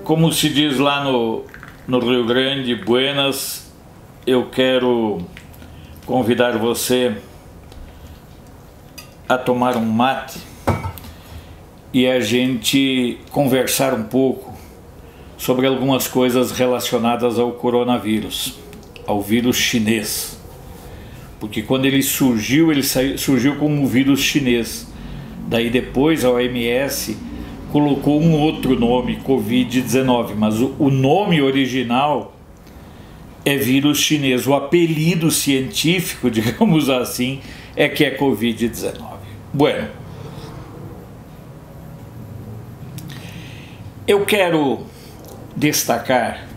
Como se diz lá no Rio Grande, buenas, eu quero convidar você a tomar um mate e a gente conversar um pouco sobre algumas coisas relacionadas ao coronavírus, ao vírus chinês. Porque quando ele surgiu surgiu como um vírus chinês. Daí depois a OMS colocou um outro nome, Covid-19, mas o nome original é vírus chinês. O apelido científico, digamos assim, é que é Covid-19. Bueno, eu quero destacar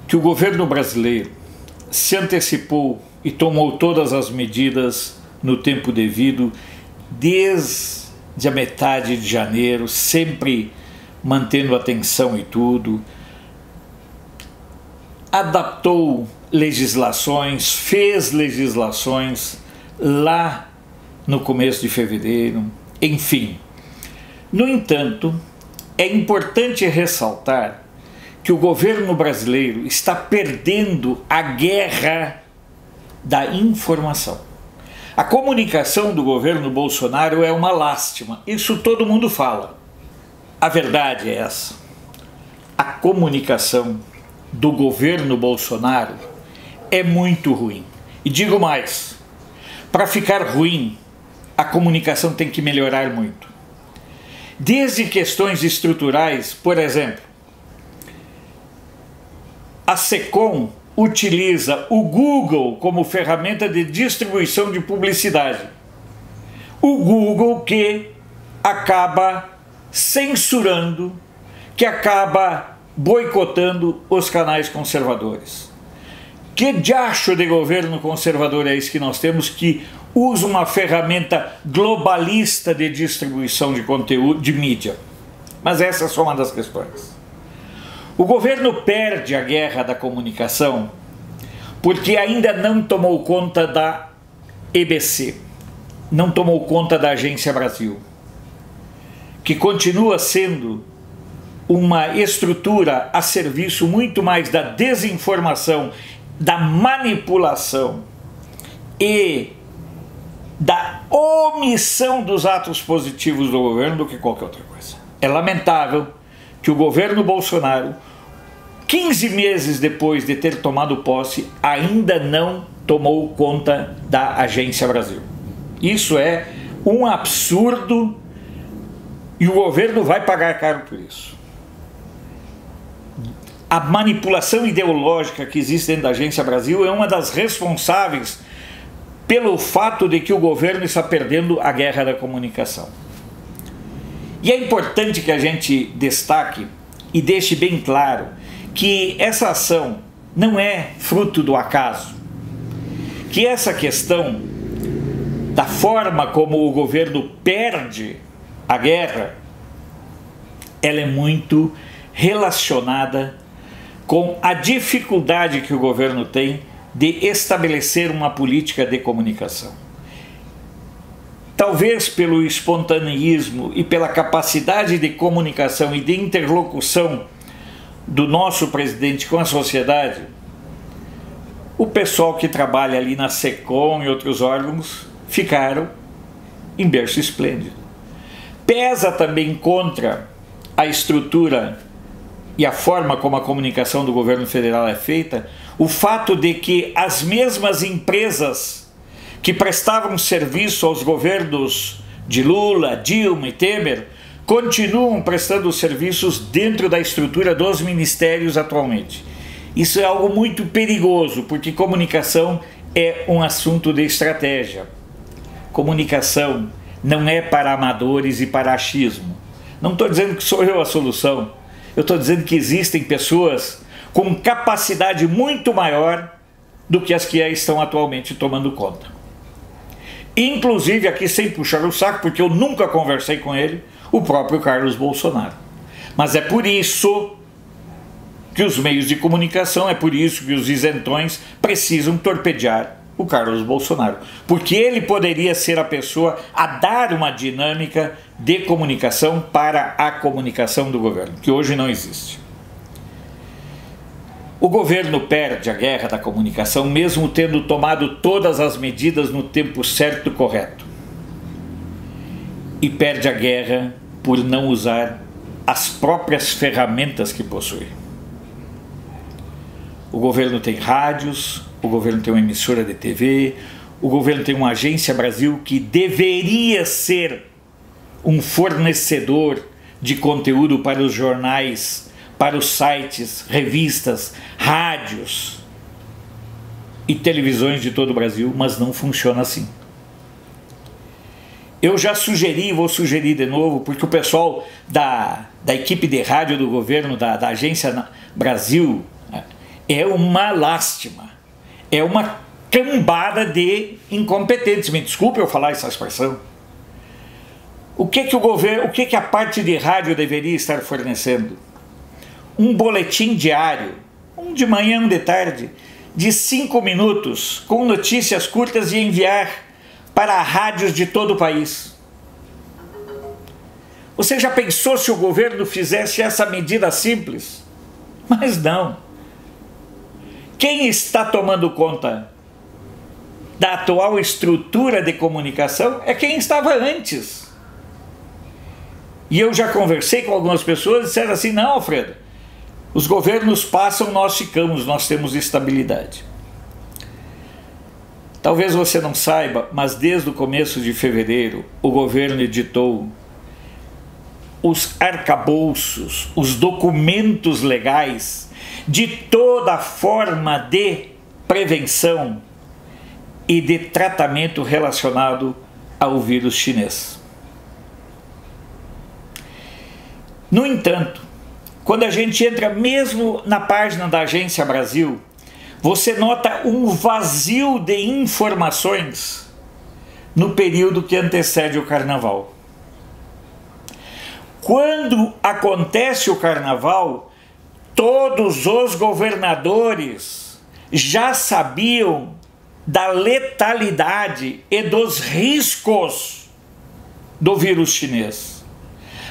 que o governo brasileiro se antecipou e tomou todas as medidas no tempo devido, desde a metade de janeiro, sempre mantendo atenção e tudo, adaptou legislações, fez legislações lá no começo de fevereiro, enfim. No entanto, é importante ressaltar que o governo brasileiro está perdendo a guerra da informação. A comunicação do governo Bolsonaro é uma lástima, isso todo mundo fala. A verdade é essa. A comunicação do governo Bolsonaro é muito ruim. E digo mais, para ficar ruim, a comunicação tem que melhorar muito. Desde questões estruturais, por exemplo, a SECOM utiliza o Google como ferramenta de distribuição de publicidade. O Google que acaba censurando, que acaba boicotando os canais conservadores. Que diacho de governo conservador é esse que nós temos, que usa uma ferramenta globalista de distribuição de conteúdo, de mídia? Mas essa é só uma das questões. O governo perde a guerra da comunicação porque ainda não tomou conta da EBC, não tomou conta da Agência Brasil, que continua sendo uma estrutura a serviço muito mais da desinformação, da manipulação e da omissão dos atos positivos do governo do que qualquer outra coisa. É lamentável que o governo Bolsonaro, 15 meses depois de ter tomado posse, ainda não tomou conta da Agência Brasil. Isso é um absurdo e o governo vai pagar caro por isso. A manipulação ideológica que existe dentro da Agência Brasil é uma das responsáveis pelo fato de que o governo está perdendo a guerra da comunicação. E é importante que a gente destaque e deixe bem claro que essa ação não é fruto do acaso, que essa questão da forma como o governo perde a guerra, ela é muito relacionada com a dificuldade que o governo tem de estabelecer uma política de comunicação. Talvez pelo espontaneísmo e pela capacidade de comunicação e de interlocução do nosso presidente com a sociedade, o pessoal que trabalha ali na SECOM e outros órgãos ficaram em berço esplêndido. Pesa também contra a estrutura e a forma como a comunicação do governo federal é feita, o fato de que as mesmas empresas que prestavam serviço aos governos de Lula, Dilma e Temer continuam prestando serviços dentro da estrutura dos ministérios atualmente. Isso é algo muito perigoso, porque comunicação é um assunto de estratégia. Comunicação não é para amadores e para achismo. Não estou dizendo que sou eu a solução. Eu estou dizendo que existem pessoas com capacidade muito maior do que as que estão atualmente tomando conta. Inclusive, aqui sem puxar o saco, porque eu nunca conversei com ele, o próprio Carlos Bolsonaro. Mas é por isso que os meios de comunicação, é por isso que os isentões precisam torpedear o Carlos Bolsonaro, porque ele poderia ser a pessoa a dar uma dinâmica de comunicação para a comunicação do governo, que hoje não existe. O governo perde a guerra da comunicação, mesmo tendo tomado todas as medidas no tempo certo e correto. E perde a guerra por não usar as próprias ferramentas que possui. O governo tem rádios, o governo tem uma emissora de TV, o governo tem uma Agência Brasil que deveria ser um fornecedor de conteúdo para os jornais, para os sites, revistas, rádios e televisões de todo o Brasil, mas não funciona assim. Eu já sugeri, vou sugerir de novo, porque o pessoal da equipe de rádio do governo, da Agência Brasil, é uma lástima, é uma cambada de incompetentes. Me desculpe eu falar essa expressão. O que a parte de rádio deveria estar fornecendo? Um boletim diário, um de manhã, um de tarde, de 5 minutos, com notícias curtas e enviar para rádios de todo o país. Você já pensou se o governo fizesse essa medida simples? Mas não. Quem está tomando conta da atual estrutura de comunicação é quem estava antes. E eu já conversei com algumas pessoas e disseram assim: não, Alfredo, os governos passam, nós ficamos, nós temos estabilidade. Talvez você não saiba, mas desde o começo de fevereiro o governo editou os arcabouços, os documentos legais de toda forma de prevenção e de tratamento relacionado ao vírus chinês. No entanto, quando a gente entra mesmo na página da Agência Brasil, você nota um vazio de informações no período que antecede o Carnaval. Quando acontece o Carnaval, todos os governadores já sabiam da letalidade e dos riscos do vírus chinês.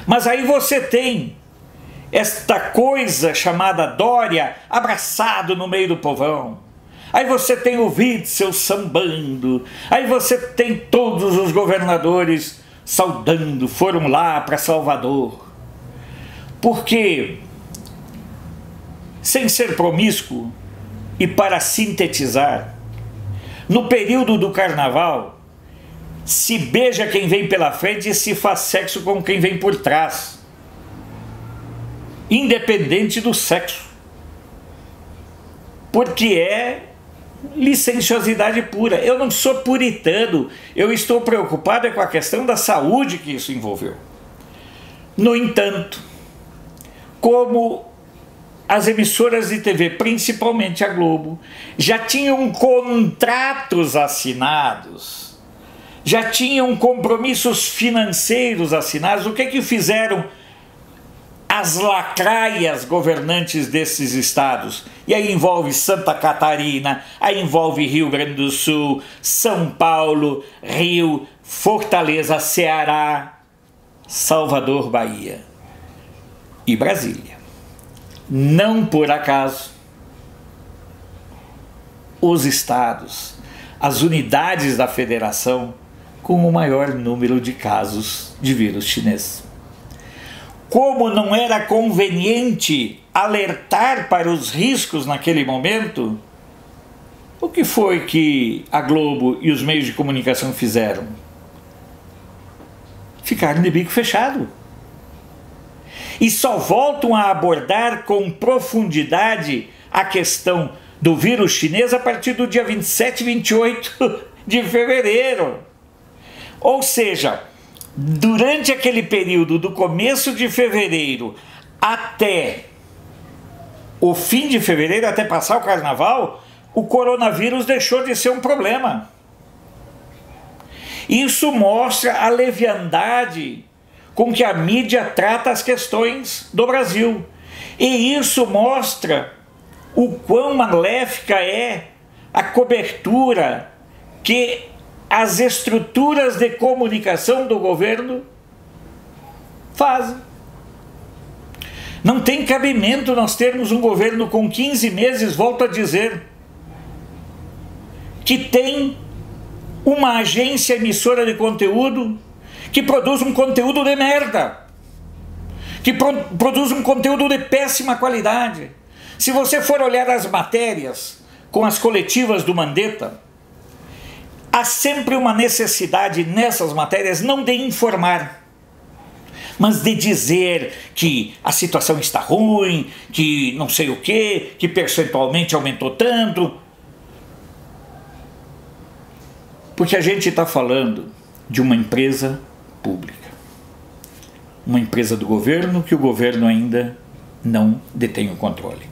Mas aí você tem esta coisa chamada Dória abraçado no meio do povão. Aí você tem o Witzel sambando. Aí você tem todos os governadores saudando, foram lá para Salvador. Porque, sem ser promíscuo e para sintetizar, no período do Carnaval, se beija quem vem pela frente e se faz sexo com quem vem por trás, independente do sexo, porque é licenciosidade pura. Eu não sou puritano, eu estou preocupado com a questão da saúde que isso envolveu. No entanto, como as emissoras de TV, principalmente a Globo, já tinham contratos assinados, já tinham compromissos financeiros assinados, o que fizeram as lacraias governantes desses estados? E aí envolve Santa Catarina, aí envolve Rio Grande do Sul, São Paulo, Rio, Fortaleza, Ceará, Salvador, Bahia e Brasília. Não por acaso, os estados, as unidades da federação com o maior número de casos de vírus chinês. Como não era conveniente alertar para os riscos naquele momento, o que foi que a Globo e os meios de comunicação fizeram? Ficaram de bico fechado. E só voltam a abordar com profundidade a questão do vírus chinês a partir do dia 27 e 28 de fevereiro. Ou seja, durante aquele período do começo de fevereiro até o fim de fevereiro, até passar o Carnaval, o coronavírus deixou de ser um problema. Isso mostra a leviandade com que a mídia trata as questões do Brasil. E isso mostra o quão maléfica é a cobertura que as estruturas de comunicação do governo fazem. Não tem cabimento nós termos um governo com 15 meses, volto a dizer, que tem uma agência emissora de conteúdo que produz um conteúdo de merda, que produz um conteúdo de péssima qualidade. Se você for olhar as matérias com as coletivas do Mandetta, há sempre uma necessidade nessas matérias não de informar, mas de dizer que a situação está ruim, que não sei o quê, que percentualmente aumentou tanto. Porque a gente está falando de uma empresa pública, uma empresa do governo que o governo ainda não detém o controle.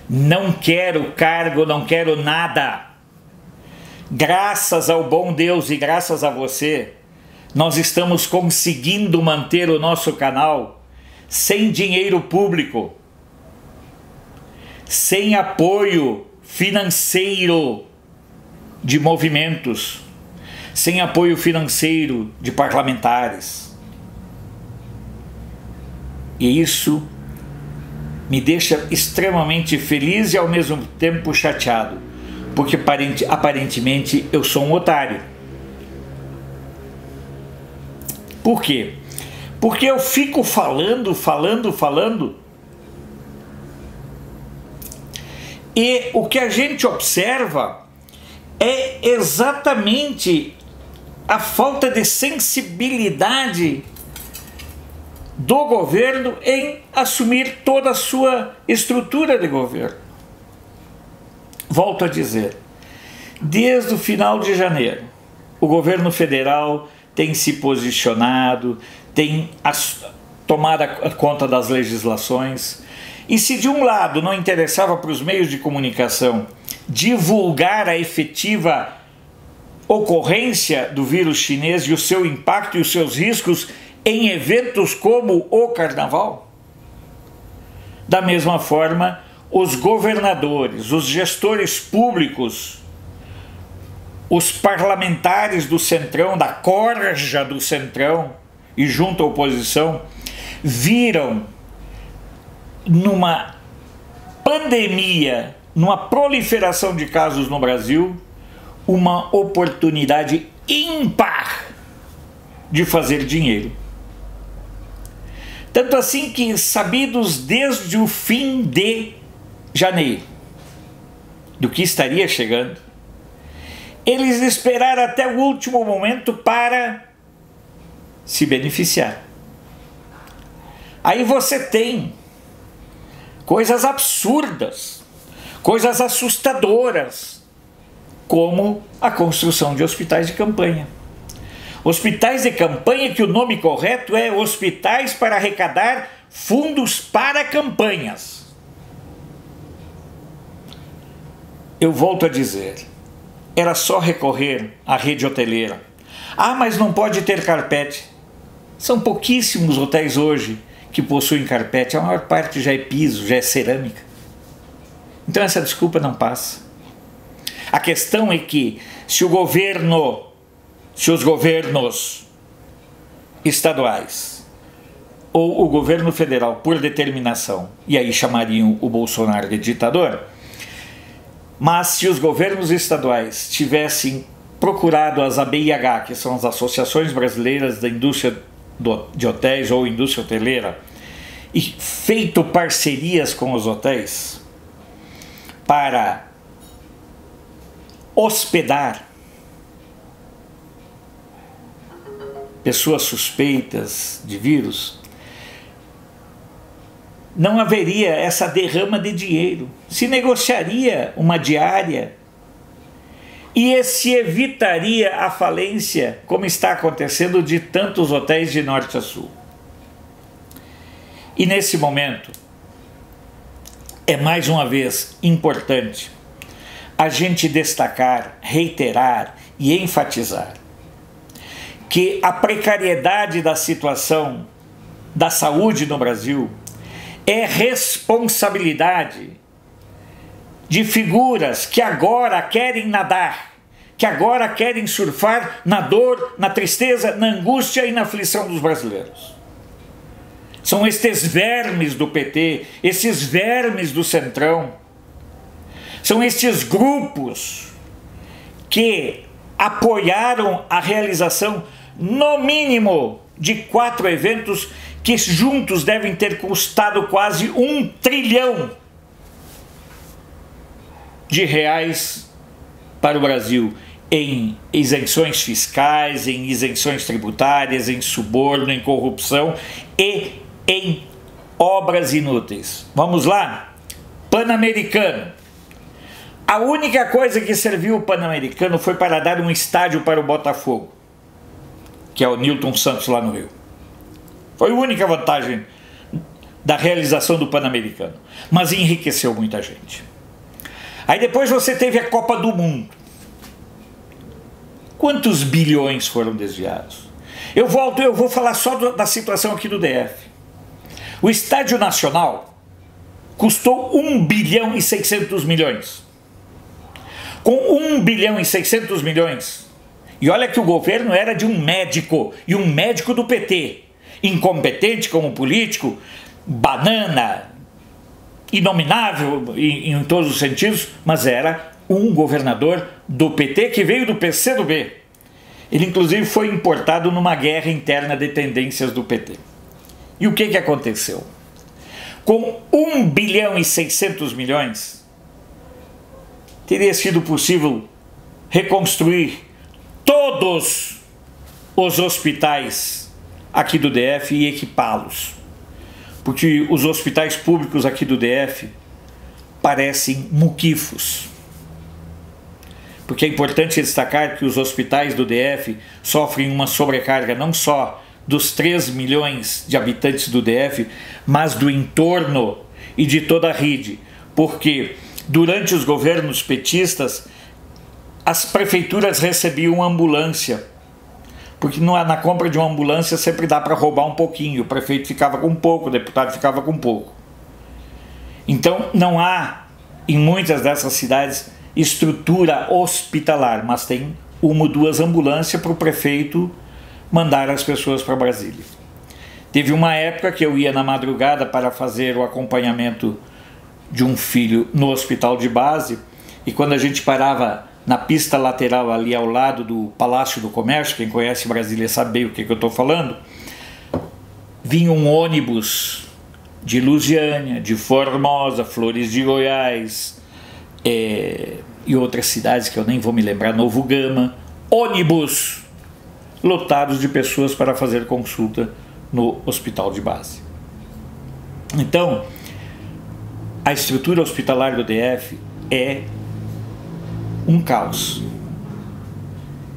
Não quero cargo, não quero nada. Graças ao bom Deus e graças a você, nós estamos conseguindo manter o nosso canal sem dinheiro público, sem apoio financeiro de movimentos, sem apoio financeiro de parlamentares. E isso me deixa extremamente feliz e ao mesmo tempo chateado, porque aparentemente eu sou um otário. Por quê? Porque eu fico falando, e o que a gente observa é exatamente a falta de sensibilidade do governo em assumir toda a sua estrutura de governo. Volto a dizer, desde o final de janeiro, o governo federal tem se posicionado, tem tomado conta das legislações, e se de um lado não interessava para os meios de comunicação divulgar a efetiva ocorrência do vírus chinês e o seu impacto e os seus riscos em eventos como o Carnaval, da mesma forma, os governadores, os gestores públicos, os parlamentares do Centrão, da corja do Centrão e junto à oposição, viram numa pandemia, numa proliferação de casos no Brasil, uma oportunidade ímpar de fazer dinheiro. Tanto assim que, sabidos desde o fim de janeiro do que estaria chegando, eles esperaram até o último momento para se beneficiar. Aí você tem coisas absurdas, coisas assustadoras, como a construção de hospitais de campanha. Hospitais de campanha que o nome correto é hospitais para arrecadar fundos para campanhas. Eu volto a dizer, era só recorrer à rede hoteleira. Ah, mas não pode ter carpete. São pouquíssimos hotéis hoje que possuem carpete, a maior parte já é piso, já é cerâmica. Então essa desculpa não passa. A questão é que se os governos estaduais ou o governo federal, por determinação, e aí chamariam o Bolsonaro de ditador, mas se os governos estaduais tivessem procurado as ABIH, que são as Associações Brasileiras da Indústria de Hotéis ou Indústria Hoteleira, e feito parcerias com os hotéis para hospedar pessoas suspeitas de vírus, não haveria essa derrama de dinheiro, se negociaria uma diária e se evitaria a falência, como está acontecendo, de tantos hotéis de norte a sul. E nesse momento, é mais uma vez importante a gente destacar, reiterar e enfatizar que a precariedade da situação da saúde no Brasil é responsabilidade de figuras que agora querem nadar, que agora querem surfar na dor, na tristeza, na angústia e na aflição dos brasileiros. São estes vermes do PT, esses vermes do Centrão, são estes grupos que apoiaram a realização, no mínimo, de 4 eventos que juntos devem ter custado quase R$1 trilhão para o Brasil, em isenções fiscais, em isenções tributárias, em suborno, em corrupção e em obras inúteis. Vamos lá? Pan-Americano. A única coisa que serviu o Pan-Americano foi para dar um estádio para o Botafogo, que é o Newton Santos lá no Rio. Foi a única vantagem da realização do Pan-Americano, mas enriqueceu muita gente. Aí depois você teve a Copa do Mundo. Quantos bilhões foram desviados? Eu vou falar só da situação aqui do DF. O Estádio Nacional custou 1 bilhão e 600 milhões. Com 1 bilhão e 600 milhões, e olha que o governo era de um médico, e um médico do PT, incompetente como político, banana, inominável em todos os sentidos, mas era um governador do PT que veio do PCdoB. Ele inclusive foi importado numa guerra interna de tendências do PT. E o que aconteceu? Com 1 bilhão e 600 milhões, teria sido possível reconstruir todos os hospitais aqui do DF e equipá-los. Porque os hospitais públicos aqui do DF parecem muquifos. Porque é importante destacar que os hospitais do DF sofrem uma sobrecarga não só dos 3 milhões de habitantes do DF, mas do entorno e de toda a rede. Porque durante os governos petistas, as prefeituras recebiam ambulância. Porque na compra de uma ambulância sempre dá para roubar um pouquinho. O prefeito ficava com pouco, o deputado ficava com pouco. Então não há, em muitas dessas cidades, estrutura hospitalar, mas tem 1 ou 2 ambulâncias para o prefeito mandar as pessoas para Brasília. Teve uma época que eu ia na madrugada para fazer o acompanhamento de um filho no hospital de base, e quando a gente parava na pista lateral ali ao lado do Palácio do Comércio, quem conhece Brasília sabe bem o que eu estou falando, vinha um ônibus de Lusiânia, de Formosa, Flores de Goiás, e outras cidades que eu nem vou me lembrar, Novo Gama, ônibus lotados de pessoas para fazer consulta no hospital de base. Então, a estrutura hospitalar do DF é um caos.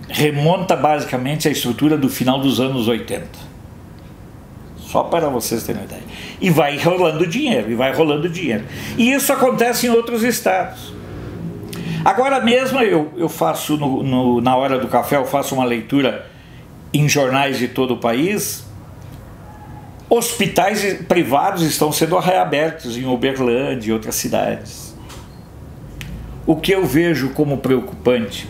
Remonta basicamente à estrutura do final dos anos 80. Só para vocês terem uma ideia. E vai rolando dinheiro, e vai rolando dinheiro. E isso acontece em outros estados. Agora mesmo eu faço, na hora do café, eu faço uma leitura em jornais de todo o país. Hospitais privados estão sendo reabertos em Uberlândia e outras cidades. O que eu vejo como preocupante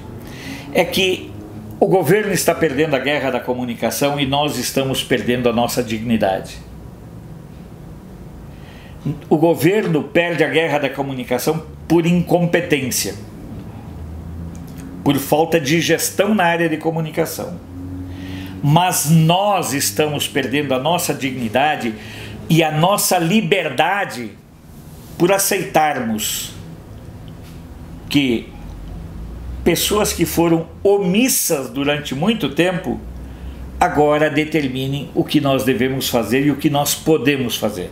é que o governo está perdendo a guerra da comunicação e nós estamos perdendo a nossa dignidade. O governo perde a guerra da comunicação por incompetência, por falta de gestão na área de comunicação. Mas nós estamos perdendo a nossa dignidade e a nossa liberdade por aceitarmos que pessoas que foram omissas durante muito tempo agora determinem o que nós devemos fazer e o que nós podemos fazer.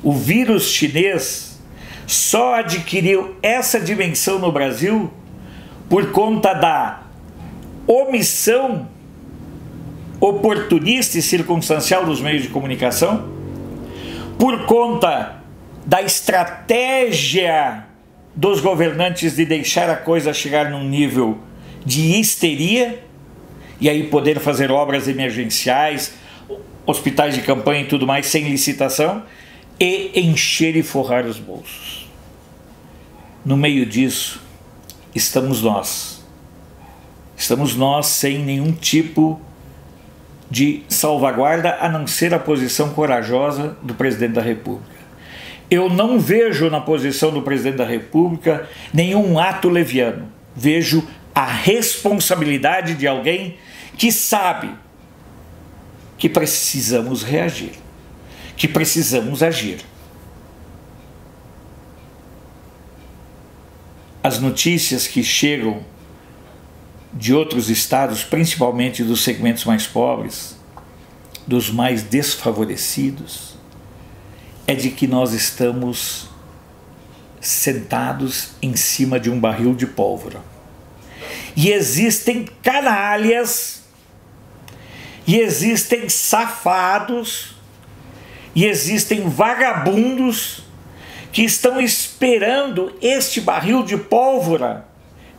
O vírus chinês só adquiriu essa dimensão no Brasil por conta da omissão oportunista e circunstancial dos meios de comunicação, por conta da estratégia dos governantes de deixar a coisa chegar num nível de histeria e aí poder fazer obras emergenciais, hospitais de campanha e tudo mais sem licitação e encher e forrar os bolsos. No meio disso estamos nós, Estamos nós sem nenhum tipo de salvaguarda, a não ser a posição corajosa do presidente da República. Eu não vejo na posição do presidente da República nenhum ato leviano. Vejo a responsabilidade de alguém que sabe que precisamos reagir, que precisamos agir. As notícias que chegam de outros estados, principalmente dos segmentos mais pobres, dos mais desfavorecidos, é de que nós estamos sentados em cima de um barril de pólvora. E existem canalhas, e existem safados, e existem vagabundos que estão esperando este barril de pólvora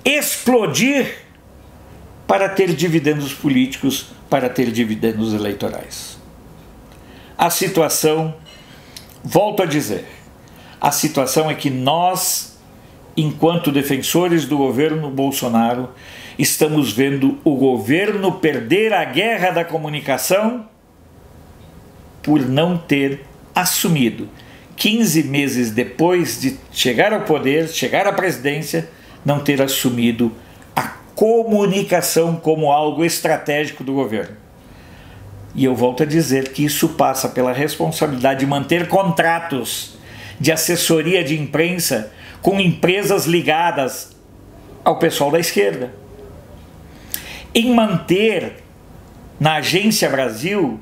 explodir para ter dividendos políticos, para ter dividendos eleitorais. A situação, volto a dizer, a situação é que nós, enquanto defensores do governo Bolsonaro, estamos vendo o governo perder a guerra da comunicação por não ter assumido, 15 meses depois de chegar ao poder, chegar à presidência, não ter assumido a comunicação como algo estratégico do governo. E eu volto a dizer que isso passa pela responsabilidade de manter contratos de assessoria de imprensa com empresas ligadas ao pessoal da esquerda. Em manter na Agência Brasil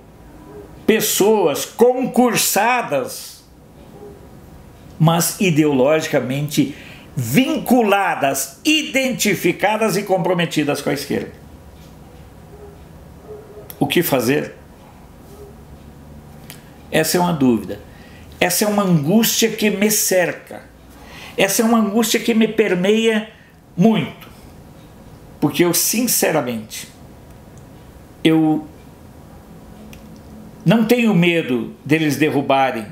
pessoas concursadas, mas ideologicamente vinculadas, identificadas e comprometidas com a esquerda. O que fazer? Essa é uma dúvida. Essa é uma angústia que me cerca. Essa é uma angústia que me permeia muito. Porque eu, sinceramente, eu não tenho medo deles derrubarem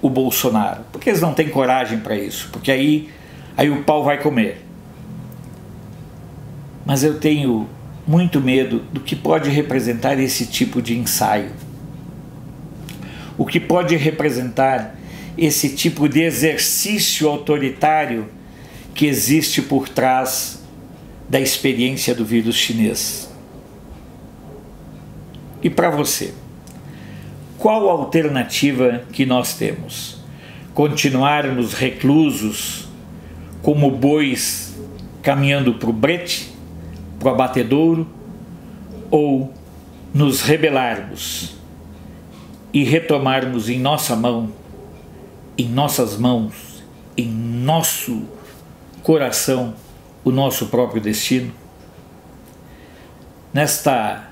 o Bolsonaro, porque eles não têm coragem para isso, porque aí o pau vai comer. Mas eu tenho muito medo do que pode representar esse tipo de ensaio. O que pode representar esse tipo de exercício autoritário que existe por trás da experiência do vírus chinês. E para você, qual a alternativa que nós temos? Continuarmos reclusos como bois caminhando para o brete, para o abatedouro, ou nos rebelarmos e retomarmos em nossa mão, em nossas mãos, em nosso coração, o nosso próprio destino? Nesta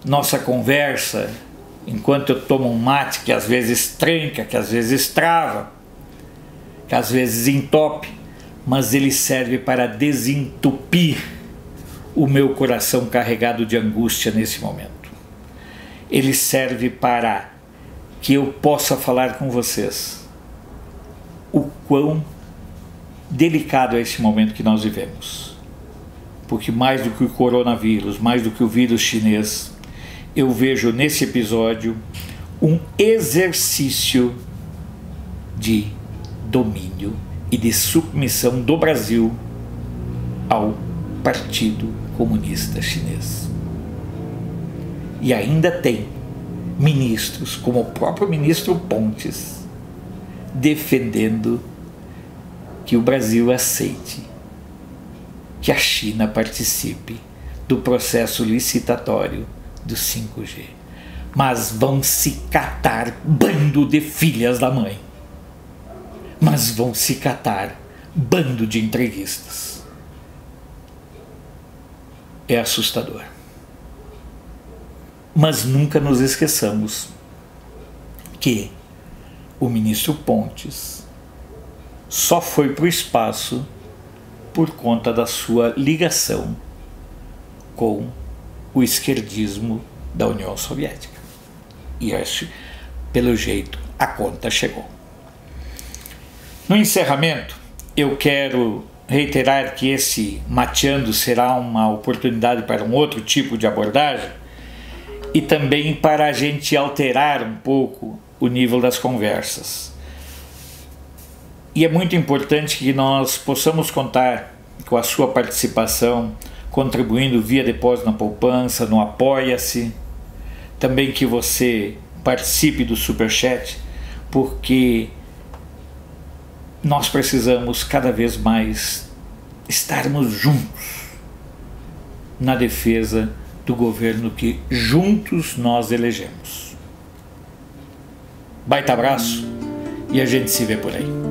nossa conversa, enquanto eu tomo um mate que às vezes tranca, que às vezes trava, que às vezes entope, mas ele serve para desentupir o meu coração carregado de angústia nesse momento. Ele serve para que eu possa falar com vocês o quão delicado é esse momento que nós vivemos. Porque mais do que o coronavírus, mais do que o vírus chinês, eu vejo nesse episódio um exercício de domínio e de submissão do Brasil ao Partido Comunista Chinês. E ainda tem ministros, como o próprio ministro Pontes, defendendo que o Brasil aceite que a China participe do processo licitatório do 5G. Mas vão se catar, bando de filhas da mãe. Mas vão se catar, bando de entreguistas. É assustador. Mas nunca nos esqueçamos que o ministro Pontes só foi para o espaço por conta da sua ligação com o esquerdismo da União Soviética. E acho, pelo jeito, a conta chegou. No encerramento, eu quero reiterar que esse mateando será uma oportunidade para um outro tipo de abordagem e também para a gente alterar um pouco o nível das conversas. E é muito importante que nós possamos contar com a sua participação, contribuindo via depósito na poupança, no Apoia-se, também que você participe do Superchat, porque nós precisamos cada vez mais estarmos juntos na defesa do governo que juntos nós elegemos. Baita abraço e a gente se vê por aí.